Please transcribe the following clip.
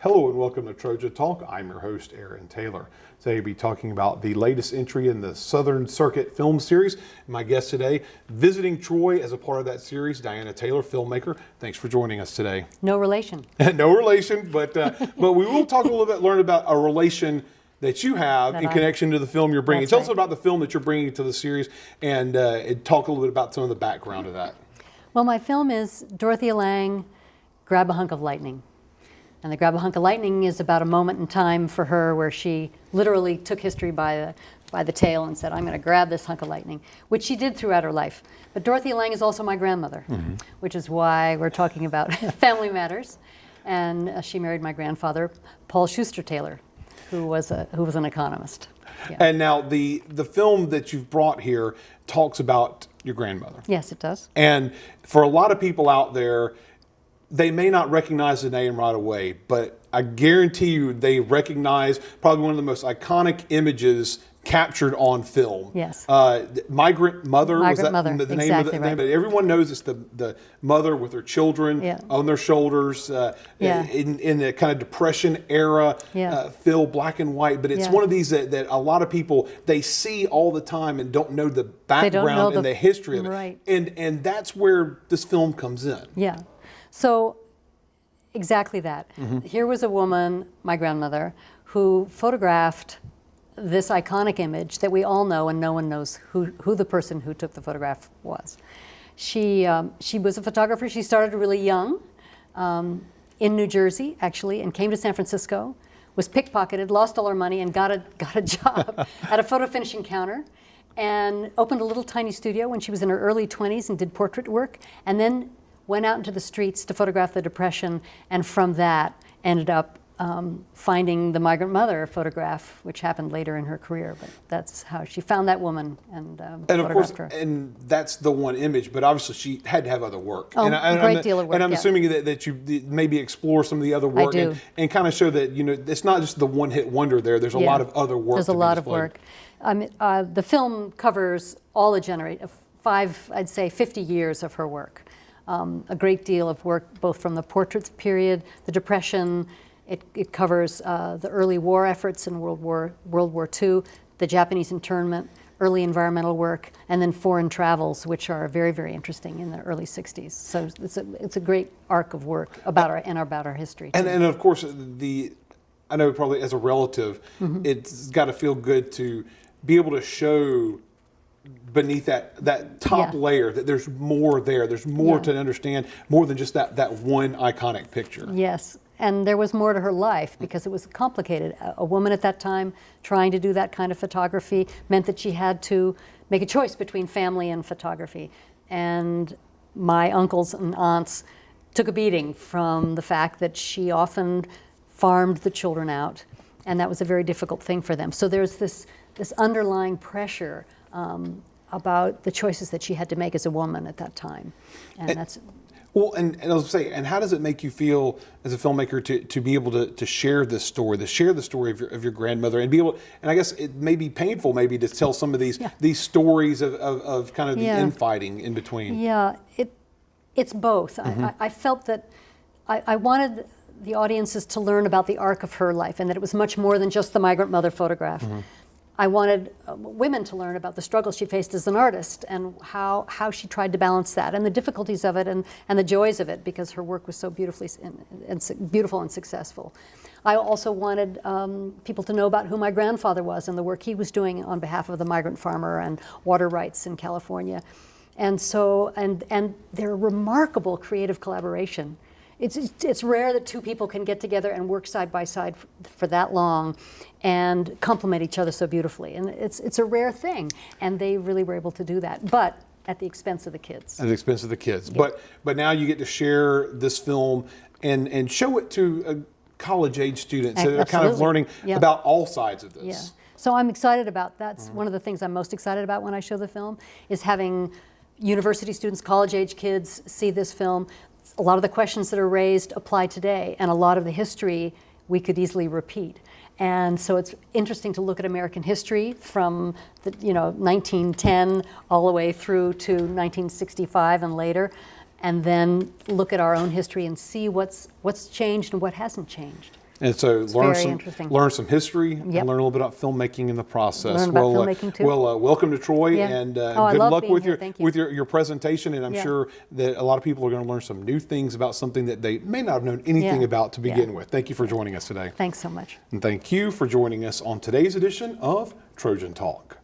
Hello and welcome to Trojan Talk. I'm your host, Aaron Taylor. Today we'll be talking about the latest entry in the Southern Circuit film series. My guest today, visiting Troy as a part of that series, Dyanna Taylor, filmmaker. Thanks for joining us today. No relation. No relation, but we will talk a little bit, learn about a relation that you have in connection to the film you're bringing. Tell us about the film that you're bringing to the series and talk a little bit about some of the background of that. Well, my film is Dorothea Lange, Grab a Hunk of Lightning. And the Grab a Hunk of Lightning is about a moment in time for her where she literally took history by the tail and said, I'm going to grab this hunk of lightning, which she did throughout her life. But Dorothea Lange is also my grandmother, which is why we're talking about family matters. And she married my grandfather, Paul Schuster Taylor, who was an economist. Yeah. And now the film that you've brought here talks about your grandmother. Yes, it does. And for a lot of people out there, they may not recognize the name right away, but I guarantee you they recognize probably one of the most iconic images captured on film. Yes. Migrant Mother. Migrant was that Mother. the name Exactly of the right. name? But everyone knows it's the mother with her children on their shoulders in the kind of Depression era, film, black and white. But it's one of these that a lot of people, they see all the time and don't know the background and the history of it. Right. And that's where this film comes in. Yeah. So exactly that. Here was a woman, my grandmother, who photographed this iconic image that we all know, and no one knows who the person who took the photograph was. She was a photographer. She started really young in New Jersey, actually, and came to San Francisco, was pickpocketed, lost all her money, and got a job at a photo finishing counter, and opened a little tiny studio when she was in her early 20s and did portrait work, and then went out into the streets to photograph the Depression, and from that ended up finding the Migrant Mother photograph, which happened later in her career. But that's how she found that woman and photographed her. And that's the one image, but obviously she had to have other work. Oh, a great deal of work. And I'm assuming that you maybe explore some of the other work and kind of show that, it's not just the one-hit wonder there. There's a lot of other work. There's a lot of work. The film covers all the I'd say 50 years of her work. A great deal of work, both from the portraits period, the Depression. It covers the early war efforts in World War II, the Japanese internment, early environmental work, and then foreign travels, which are very, very interesting in the early 60s. So it's a great arc of work about our history. And of course, I know probably as a relative, it's got to feel good to be able to show beneath that top layer that there's more there. There's more to understand, more than just that one iconic picture. Yes, and there was more to her life because it was complicated. A woman at that time trying to do that kind of photography meant that she had to make a choice between family and photography. And my uncles and aunts took a beating from the fact that she often farmed the children out, and that was a very difficult thing for them. So there's this underlying pressure about the choices that she had to make as a woman at that time, and that's. Well, and I was saying, and how does it make you feel as a filmmaker to be able to share this story, to share the story of your grandmother, and be able, and I guess it may be painful maybe to tell some of these stories of kind of the infighting in between. Yeah, it's both. I felt that I wanted the audiences to learn about the arc of her life, and that it was much more than just the Migrant Mother photograph. I wanted women to learn about the struggles she faced as an artist and how she tried to balance that and the difficulties of it and the joys of it, because her work was so beautiful and successful. I also wanted people to know about who my grandfather was and the work he was doing on behalf of the migrant farmer and water rights in California. And so, and their remarkable creative collaboration. It's rare that two people can get together and work side by side for that long and complement each other so beautifully. And it's a rare thing, and they really were able to do that, but at the expense of the kids. At the expense of the kids. Yeah. But now you get to share this film and show it to college-age students that are kind of learning about all sides of this. Yeah. So I'm excited about that. That's one of the things I'm most excited about when I show the film, is having university students, college-age kids see this film. A lot of the questions that are raised apply today, and a lot of the history we could easily repeat. And so it's interesting to look at American history from 1910 all the way through to 1965 and later, and then look at our own history and see what's changed and what hasn't changed. And so learn some history and learn a little bit about filmmaking in the process. Learn about filmmaking too. Well, welcome to Troy, and good luck with your presentation. And I'm sure that a lot of people are going to learn some new things about something that they may not have known anything about to begin with. Thank you for joining us today. Thanks so much. And thank you for joining us on today's edition of Trojan Talk.